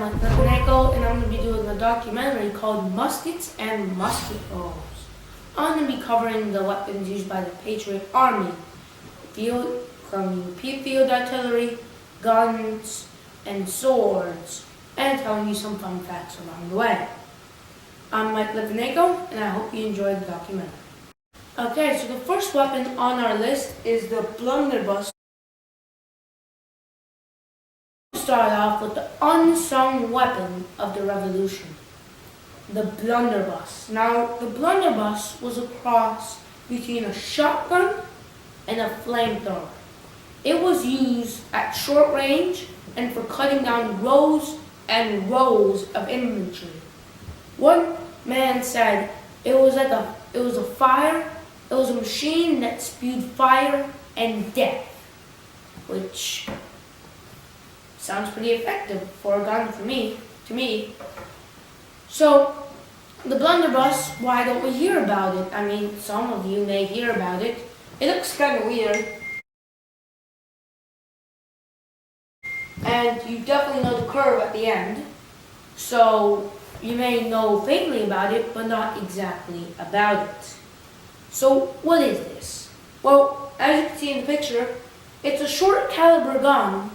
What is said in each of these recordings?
I'm Nico, and I'm going to be doing a documentary called Muskets and Musket Balls. I'm going to be covering the weapons used by the Patriot Army, from field artillery, guns, and swords, and telling you some fun facts along the way. I'm Mike Litvinenko, and I hope you enjoyed the documentary. Okay, so the first weapon on our list is the blunderbuss. Start off with the unsung weapon of the revolution, the blunderbuss. Now, the blunderbuss was a cross between a shotgun and a flamethrower. It was used at short range and for cutting down rows and rows of infantry. One man said it was a machine that spewed fire and death, which sounds pretty effective for a gun to me. So, the blunderbuss, why don't we hear about it? I mean, some of you may hear about it. It looks kind of weird. And you definitely know the curve at the end. So, you may know vaguely about it, but not exactly about it. So, what is this? Well, as you can see in the picture, it's a short caliber gun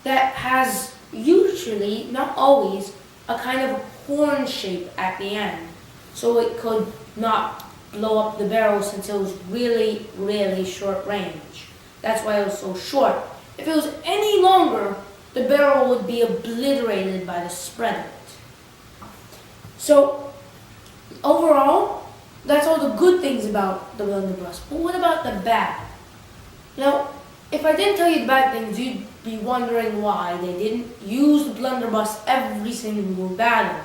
that has usually, not always, a kind of horn shape at the end, so it could not blow up the barrel since it was really, really short range. That's why it was so short. If it was any longer, the barrel would be obliterated by the spread of it. So, overall, that's all the good things about the blunderbuss. But what about the bad? Now, if I didn't tell you the bad things, you'd be wondering why they didn't use the blunderbuss every single battle.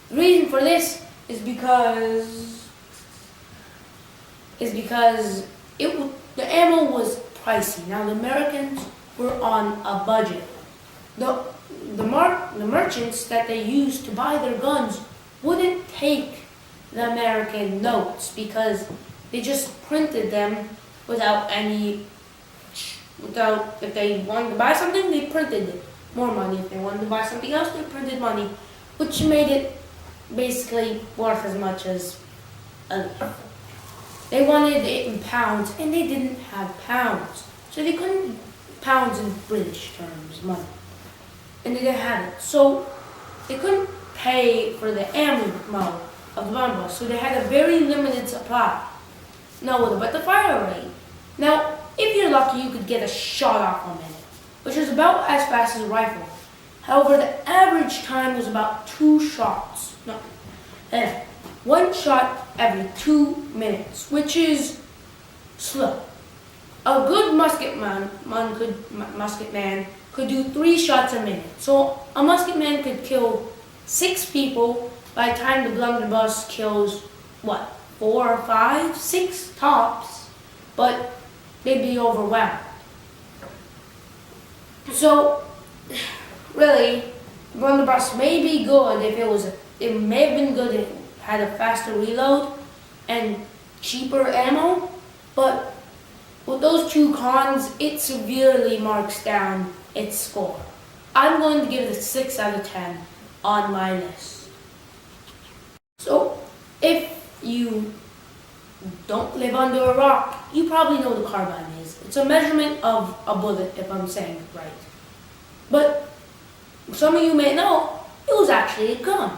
The reason for this is because the ammo was pricey. Now the Americans were on a budget. The merchants that they used to buy their guns wouldn't take the American notes because they just printed them if they wanted to buy something, they printed more money. If they wanted to buy something else, they printed money, which made it basically worth as much as a leaf. They wanted it in pounds, and they didn't have pounds. So they couldn't, pounds in British terms, money. And they didn't have it. So they couldn't pay for the ammo of the blunderbuss, so they had a very limited supply. Now what about the fire rate? Now, if you're lucky, you could get a shot off a minute, which is about as fast as a rifle. However, the average time was about 2 shots. One shot every 2 minutes, which is slow. A good musket man could do 3 shots a minute. So a musket man could kill 6 people by the time the blunderbuss kills, 4 or 5, 6 tops, but they'd be overwhelmed. So, really, the blunderbuss may be good it may have been good if it had a faster reload and cheaper ammo, but with those 2 cons, it severely marks down its score. I'm going to give it a 6 out of 10 on my list. So, if you don't live under a rock, you probably know what a carbine is. It's a measurement of a bullet, if I'm saying it right. But some of you may know, it was actually a gun.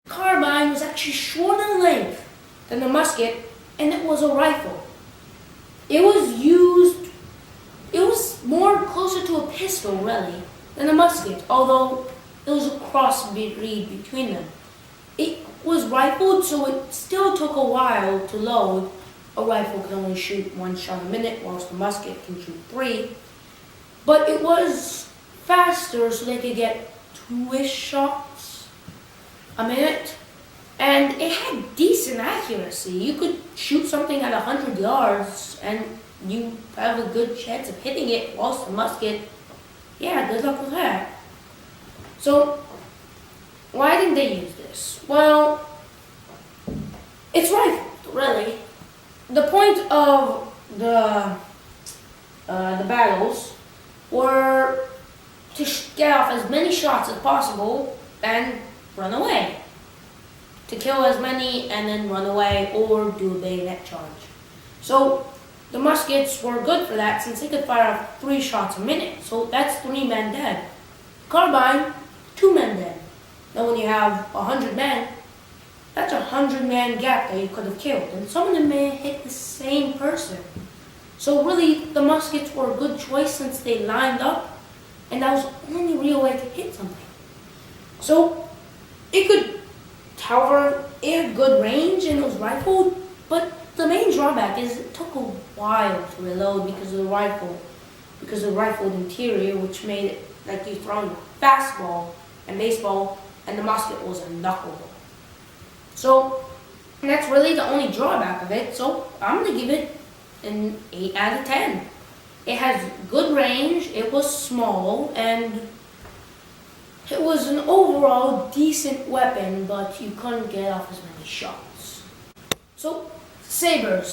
The carbine was actually shorter in length than the musket, and it was a rifle. It was more closer to a pistol, really, than a musket, although there was a crossbreed between them. It was rifled, so it still took a while to load. A rifle can only shoot 1 shot a minute, whilst the musket can shoot 3. But it was faster, so they could get 2-ish shots a minute. And it had decent accuracy. You could shoot something at 100 yards, and you have a good chance of hitting it, whilst the musket, yeah, good luck with that. So, why didn't they use this? Well, it's rifled, really. The point of the battles were get off as many shots as possible and run away. To kill as many and then run away or do a bayonet charge. So the muskets were good for that since they could fire off 3 shots a minute. So that's 3 men dead. Carbine, 2 men dead. Now when you have 100 men, that's a 100-man gap that you could have killed. And some of them may have hit the same person. So really, the muskets were a good choice since they lined up, and that was the only real way to hit something. So it could, however, it had good range and it was rifled, but the main drawback is it took a while to reload because of the rifled interior, which made it like you throwing a fastball and baseball, and the musket was a knuckleball. So that's really the only drawback of it. So I'm gonna give it an 8 out of 10. It has good range, it was small, and it was an overall decent weapon, but you couldn't get off as many shots. So, sabers.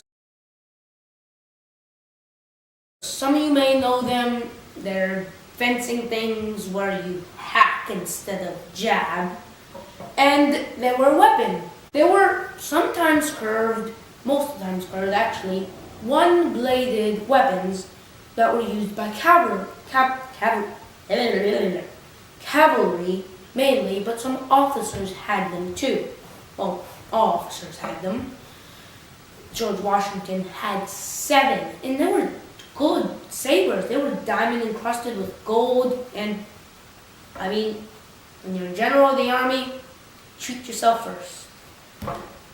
Some of you may know them. They're fencing things where you hack instead of jab. And they were a weapon. They were sometimes curved, most of the times curved actually, one-bladed weapons that were used by cavalry mainly, but some officers had them too. Well, all officers had them. George Washington had 7, and they were good sabers. They were diamond encrusted with gold, and I mean, when you're a general of the army, treat yourself first.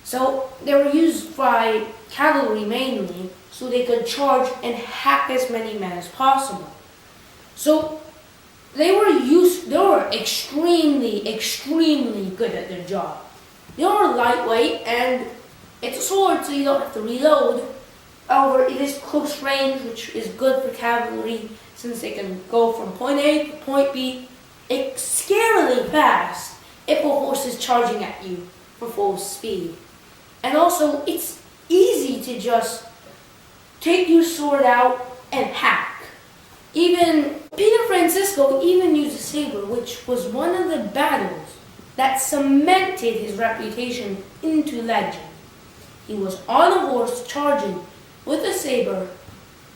So they were used by cavalry mainly, so they could charge and hack as many men as possible. So they were extremely, extremely good at their job. They were lightweight, and it's a sword, so you don't have to reload. However, it is close range, which is good for cavalry, since they can go from point A to point B scarily fast if a horse is charging at you for full speed. And also, it's easy to just take your sword out and hack. Even Peter Francisco even used a saber, which was one of the battles that cemented his reputation into legend. He was on a horse charging with a saber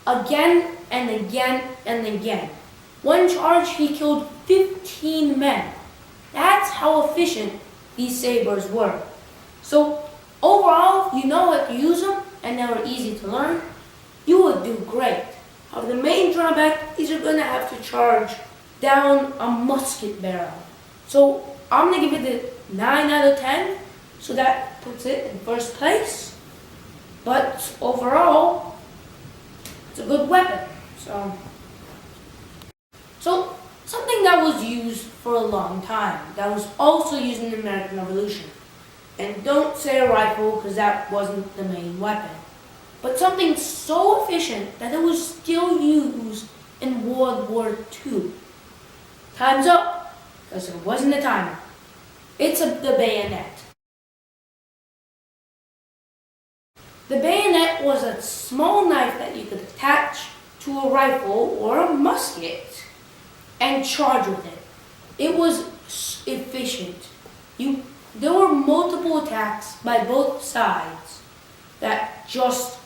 again and again and again. One charge, he killed 15 men. That's how efficient these sabers were. So overall, if you know how to use them and they were easy to learn, you would do great. However, the main drawback is you're going to have to charge down a musket barrel. So I'm going to give it a 9 out of 10, so that puts it in first place. But overall, it's a good weapon. So something that was used for a long time, that was also used in the American Revolution. And don't say a rifle, because that wasn't the main weapon. But something so efficient that it was still used in World War II. Time's up, because there wasn't a timer. It's the bayonet. The bayonet was a small knife that you could attach to a rifle or a musket and charge with it. It was efficient. There were multiple attacks by both sides that just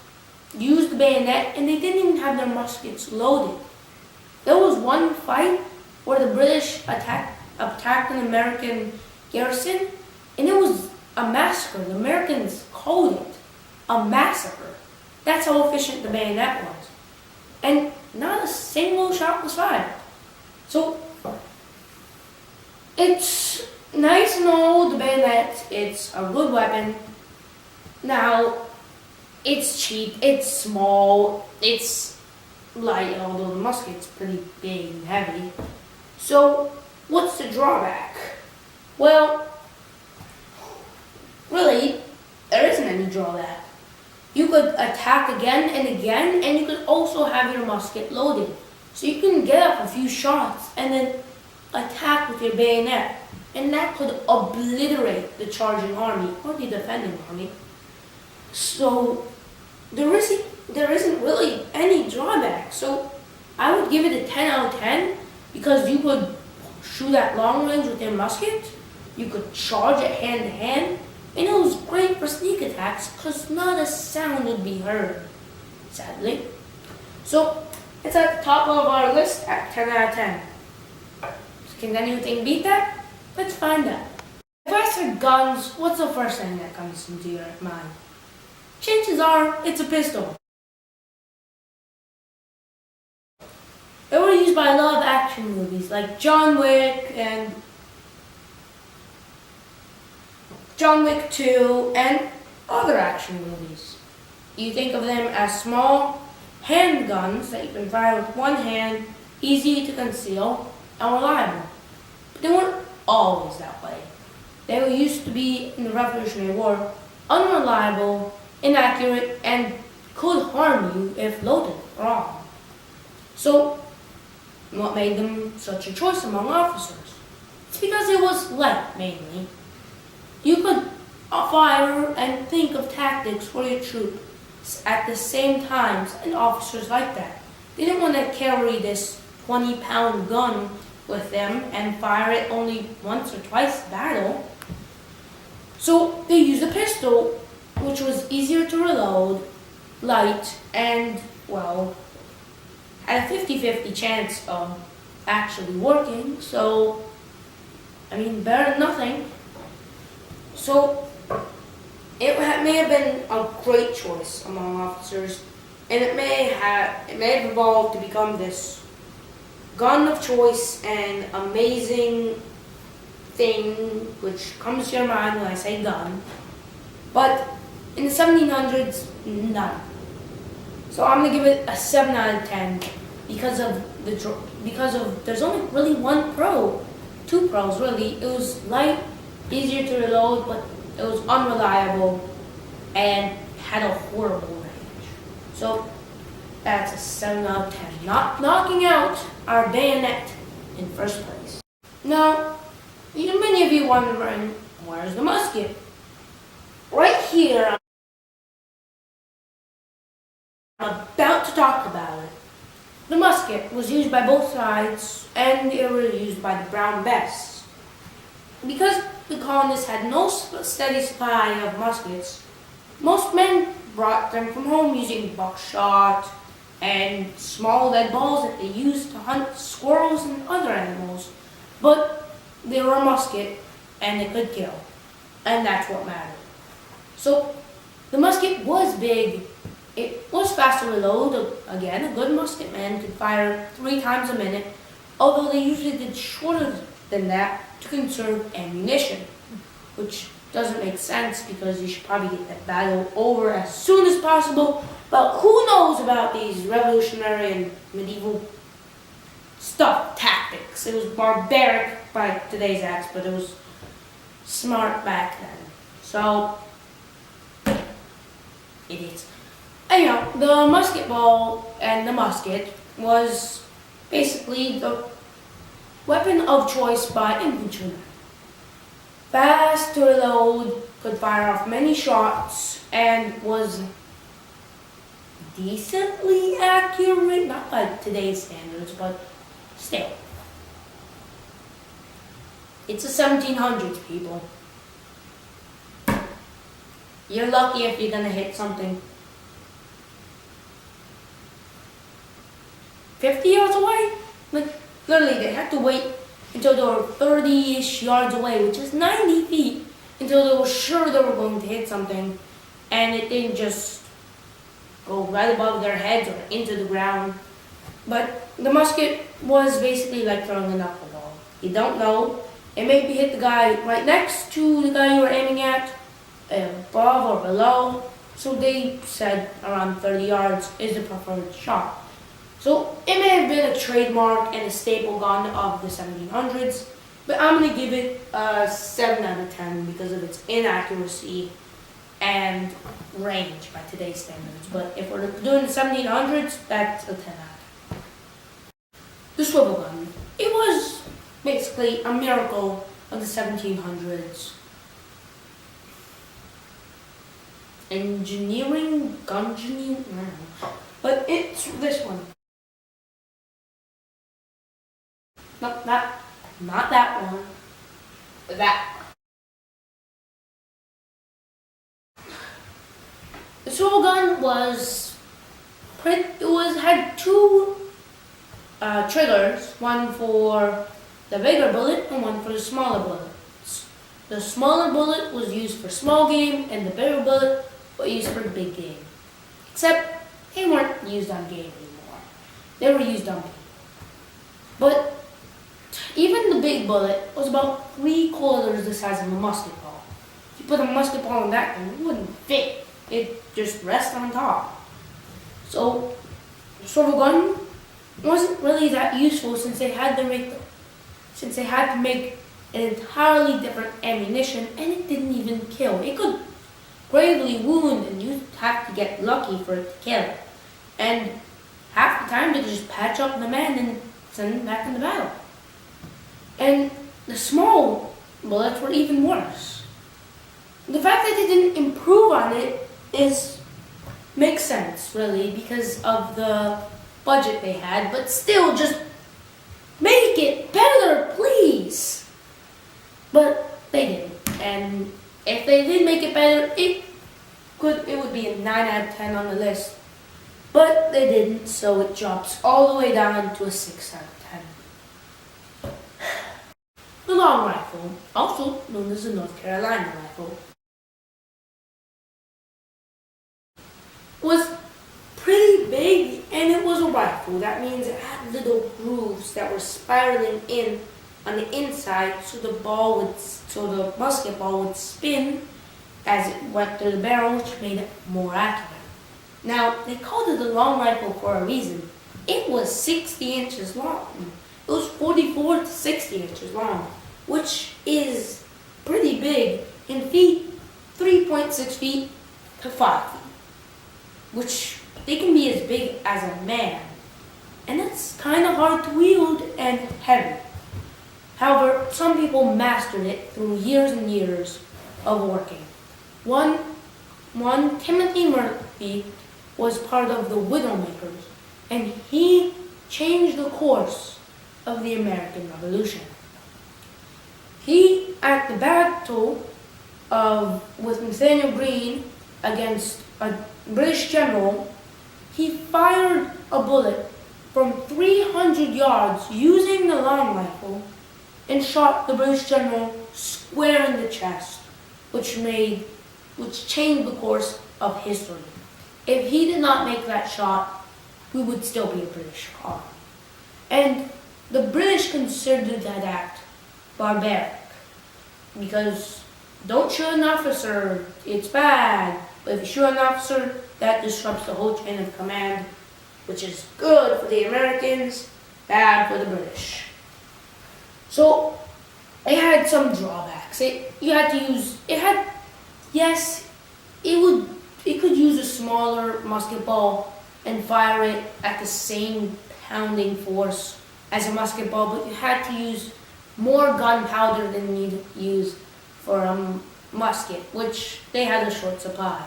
used the bayonet, and they didn't even have their muskets loaded. There was one fight where the British attacked an American garrison, and it was a massacre. The Americans called it a massacre. That's how efficient the bayonet was. And not a single shot was fired. So, it's nice and all, the bayonet, it's a good weapon. Now, it's cheap, it's small, it's light, although the musket's pretty big and heavy. So, what's the drawback? Well, really, there isn't any drawback. You could attack again and again, and you could also have your musket loaded. So you can get up a few shots and then attack with your bayonet. And that could obliterate the charging army or the defending army. So there isn't really any drawback. So I would give it a 10 out of 10 because you could shoot at long range with your musket. You could charge it hand to hand, and it was great for sneak attacks because not a sound would be heard, sadly. So it's at the top of our list at 10 out of 10. So can anything beat that? Let's find out. If I said guns, what's the first thing that comes into your mind? Chances are it's a pistol. They were used by a lot of action movies like John Wick 2 and other action movies. You think of them as small handguns that you can fire with one hand, easy to conceal, and reliable. But they weren't always that way. They were used to be, in the Revolutionary War, unreliable, inaccurate, and could harm you if loaded wrong. So, what made them such a choice among officers? It's because it was light, mainly. You could fire and think of tactics for your troops at the same times, and officers like that. They didn't want to carry this 20-pound gun with them and fire it only once or twice a battle. So they used a pistol, which was easier to reload, light, and, well, had a 50-50 chance of actually working, so, better than nothing. So, it may have been a great choice among officers, and it may have evolved to become this gun of choice and amazing thing which comes to your mind when I say gun. But in the 1700s, none. So I'm gonna give it a 7 out of 10 because there's only really one pro, 2 pros really. It was light, easier to reload, but it was unreliable and had a horrible range. So that's a 7 out of 10. Not knocking out our bayonet in first place. Now, many of you wondering, where's the musket? Right here, I'm about to talk about it. The musket was used by both sides, and it was used by the brown vests. Because the colonists had no steady supply of muskets, most men brought them from home using buckshot and small lead balls that they used to hunt squirrels and other animals. But they were a musket, and they could kill, and that's what mattered. So the musket was big. It was fast to reload. Again, a good musket man could fire 3 times a minute, although they usually did shorter than that to conserve ammunition, which doesn't make sense because you should probably get that battle over as soon as possible. But who knows about these revolutionary and medieval stuff, tactics. It was barbaric by today's acts, but it was smart back then. So, idiots. Anyhow, the musket ball and the musket was basically the weapon of choice by infantrymen. Fast to reload, could fire off many shots, and was decently accurate, not by today's standards, but still. It's the 1700s, people. You're lucky if you're gonna hit something 50 yards away. Like, literally, they had to wait until they were 30-ish yards away, which is 90 feet, until they were sure they were going to hit something, and it didn't just go right above their heads or into the ground. But the musket was basically like throwing a knuckleball. You don't know. It maybe hit the guy right next to the guy you were aiming at, above or below. So they said around 30 yards is the preferred shot. So it may have been a trademark and a staple gun of the 1700s, but I'm going to give it a 7 out of 10 because of its inaccuracy and range by today's standards. But if we're doing the 1700s, that's a 10 out of 10. The swivel gun. It was basically a miracle of the 1700s. Engineering, gun engineering, I don't know. But it's this one. No, Not that one, but that one. The swivel gun had two triggers, one for the bigger bullet and one for the smaller bullets. The smaller bullet was used for small game and the bigger bullet was used for big game. Except they weren't used on game anymore. They were used on people. But even the big bullet was about 3/4 the size of a musket ball. If you put a musket ball in that thing, it wouldn't fit. It just rests on top. So the swivel gun wasn't really that useful since they had to make an entirely different ammunition, and it didn't even kill. It could gravely wound, and you'd have to get lucky for it to kill. And half the time they could just patch up the man and send him back into battle. And the small bullets were even worse. The fact that they didn't improve on it makes sense, really, because of the budget they had, but still, just make it better, please. But they didn't, and if they did make it better, it would be a 9 out of 10 on the list. But they didn't, so it drops all the way down to a 6 out of 10. The long rifle, also known as the North Carolina rifle, was pretty big, and it was a rifle. That means it had little grooves that were spiraling in on the inside, so the musket ball would spin as it went through the barrel, which made it more accurate. Now, they called it a long rifle for a reason. It was 60 inches long. It was 44 to 60 inches long, which is pretty big in feet, 3.6 feet to 5 feet, which they can be as big as a man. And that's kind of hard to wield and heavy. However, some people mastered it through years and years of working. One Timothy Murphy, was part of the Widowmakers, and he changed the course of the American Revolution. He, at the battle with Nathaniel Greene against a British general, he fired a bullet from 300 yards using the long rifle and shot the British general square in the chest, which changed the course of history. If he did not make that shot, we would still be a British colony. And the British considered that act barbaric, because don't shoot an officer, it's bad. But if you shoot an officer, that disrupts the whole chain of command, which is good for the Americans, bad for the British. So it had some drawbacks. It could use a smaller musket ball and fire it at the same pounding force as a musket ball, but you had to use more gunpowder than you'd use for a musket, which they had a short supply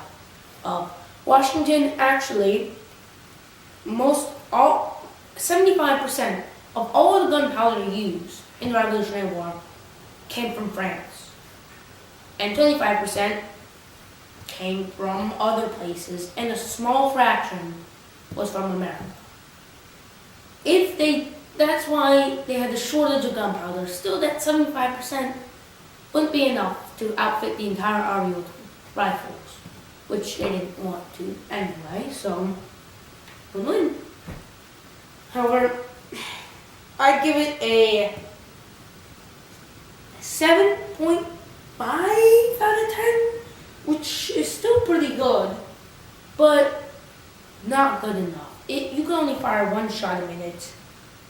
of. Washington actually, 75% of all the gunpowder used in the Revolutionary War came from France, and 25% came from other places, and a small fraction was from America. That's why they had a shortage of gunpowder. Still, that 75% wouldn't be enough to outfit the entire army with rifles, which they didn't want to anyway, so win-win. However, I'd give it a 7.5 out of 10, which is still pretty good, but not good enough. You can only fire one shot a minute.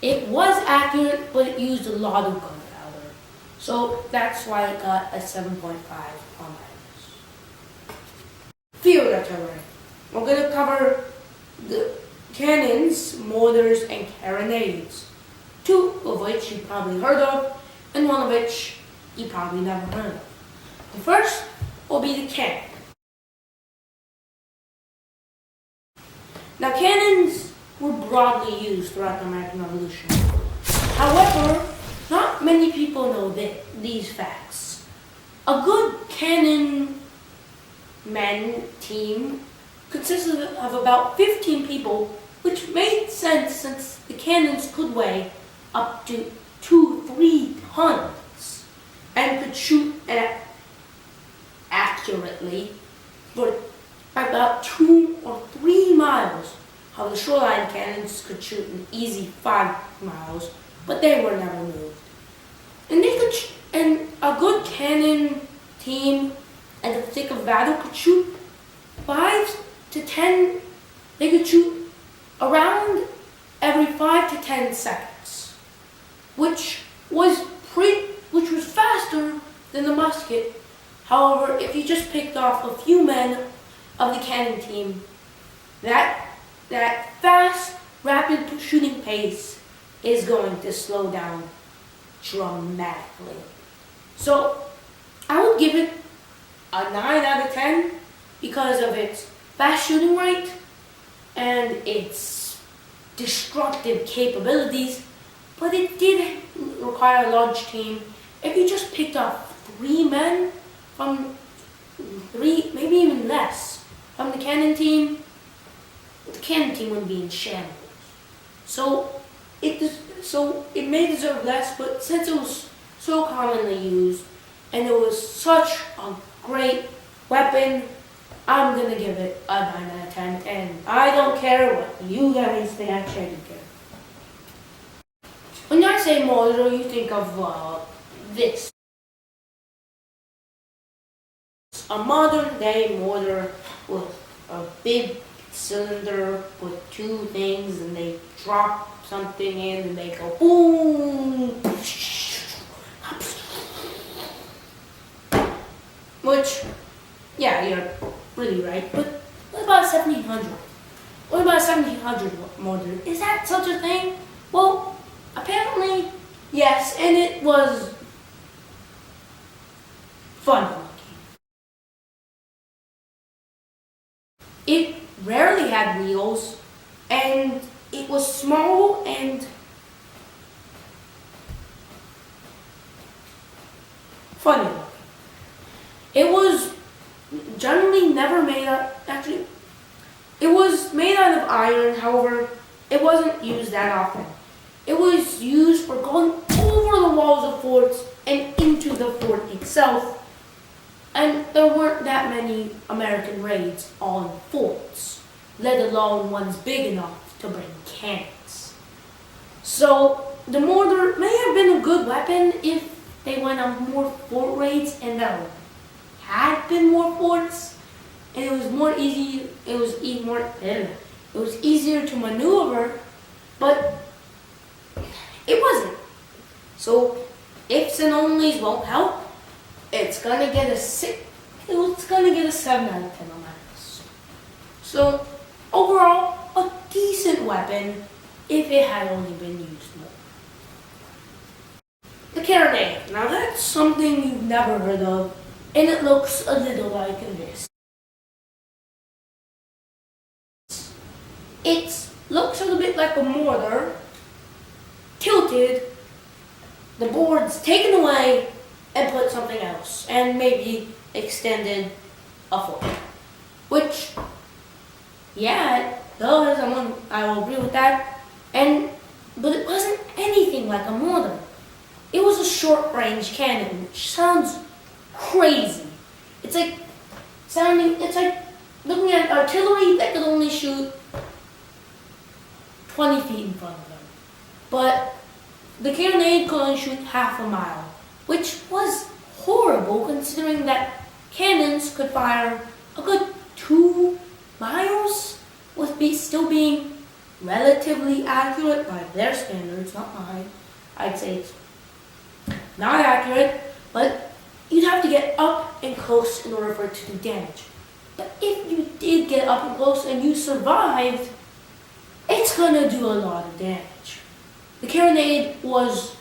It was accurate, but it used a lot of gunpowder. So that's why it got a 7.5 on my list. Field artillery. We're going to cover the cannons, mortars, and carronades. 2 of which you probably heard of, and 1 of which you probably never heard of. The first will be the cannon. Now, cannons were broadly used throughout the American Revolution. However, not many these facts. A good cannon men team consisted of about 15 people, which made sense since the cannons could weigh up to 2-3 tons and could shoot accurately for about 2 or 3 miles. How the shoreline cannons could shoot an easy 5 miles, but they were never moved. And a good cannon team at the thick of battle could shoot 5 to 10. They could shoot around every 5 to 10 seconds, which was faster than the musket. However, if you just picked off a few men of the cannon team, that fast, rapid shooting pace is going to slow down dramatically. So I would give it a 9 out of 10 because of its fast shooting rate and its destructive capabilities, but it did require a large team. If you just picked up 3 men from 3, maybe even less, from the cannon team would be in shambles. So it may deserve less, but since it was so commonly used and it was such a great weapon, I'm gonna give it a 9 out of 10, and I don't care what you guys think. I shouldn't care. When I say mortar, you think of this. A modern day mortar with a big cylinder with 2 things, and they drop something in and they go boom. Which, yeah, you're really right, but what about 1700? What about 1700 mortar? Is that such a thing? Well, apparently, yes, and it was fun looking. It rarely had wheels, and it was small and funny looking. It was generally never made out, actually, it was made out of iron. However, it wasn't used that often. It was used for going over the walls of forts and into the fort itself, and there weren't that many American raids on forts, let alone ones big enough to bring cannons. So the mortar may have been a good weapon if they went on more fort raids and there had been more forts, and it was easier to maneuver, but it wasn't. So ifs and onlys won't help. It's gonna get a 7 out of 10 on my list. So overall, a decent weapon if it had only been used more. The carronade. Now that's something you've never heard of, and it looks a little like this. It looks a little bit like a mortar, tilted, the board's taken away and put something else, and maybe extended a fort. Which, yeah, it does, I will agree with that, but it wasn't anything like a mortar. It was a short-range cannon, which sounds crazy. It's like looking at artillery that could only shoot 20 feet in front of them. But the carronade could only shoot half a mile, which was horrible considering that cannons could fire a good 2 miles with still being relatively accurate by their standards, not mine. I'd say it's not accurate, but you'd have to get up and close in order for it to do damage. But if you did get up and close and you survived, it's gonna do a lot of damage. The carronade was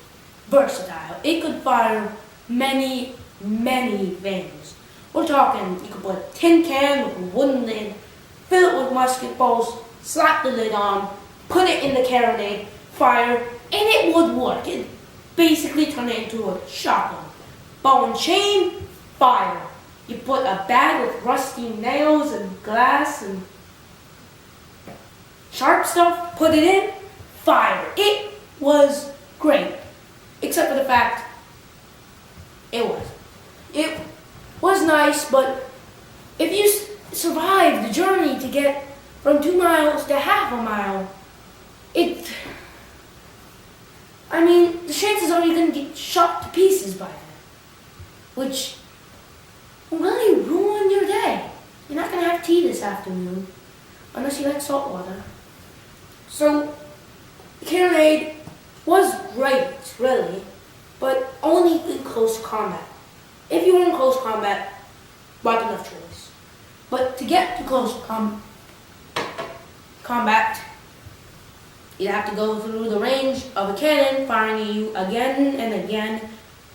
versatile. It could fire many, many things. We're talking, you could put a tin can with a wooden lid, fill it with musket balls, slap the lid on, put it in the carronade, fire, and it would work. basically turn it into a shotgun. Ball and chain, fire. You put a bag with rusty nails and glass and sharp stuff, put it in, fire. It was great. Except for the fact it was nice, but if you survive the journey to get from 2 miles to half a mile, the chances are you're going to get shot to pieces by them, which will really ruin your day. You're not going to have tea this afternoon, unless you like salt water. So, the cannonade was great, really, but only in close combat. If you were in close combat, weapon of choice. But to get to close combat, you'd have to go through the range of a cannon, firing you again and again.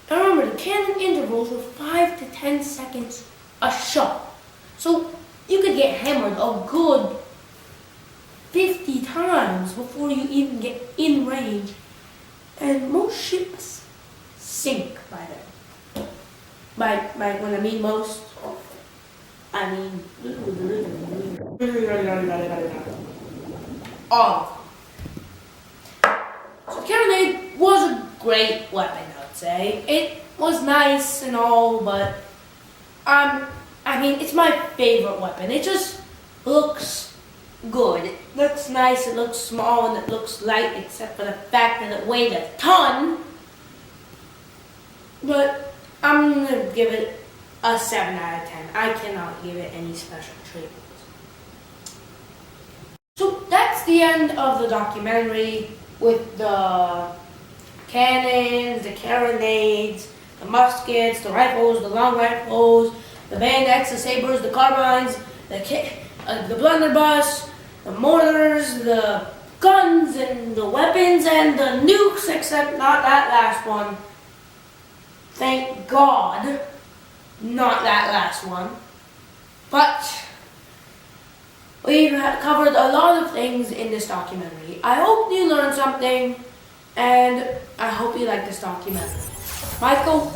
And remember, the cannon intervals were 5 to 10 seconds a shot. So you could get hammered a good 50 times before you even get in range. And most ships sink by then. When I mean most, I mean all of them. So the cannonade was a great weapon, I'd say. It was nice and all, but it's my favorite weapon. It just looks good. It looks nice, it looks small, and it looks light, except for the fact that it weighed a ton. But I'm gonna give it a 7 out of 10. I cannot give it any special treatment. So that's the end of the documentary with the cannons, the carronades, the muskets, the rifles, the long rifles, the bayonets, the sabers, the carbines, the blunderbuss, the mortars, the guns, and the weapons, and the nukes, except not that last one. Thank God, not that last one. But we've covered a lot of things in this documentary. I hope you learned something, and I hope you like this documentary. Michael?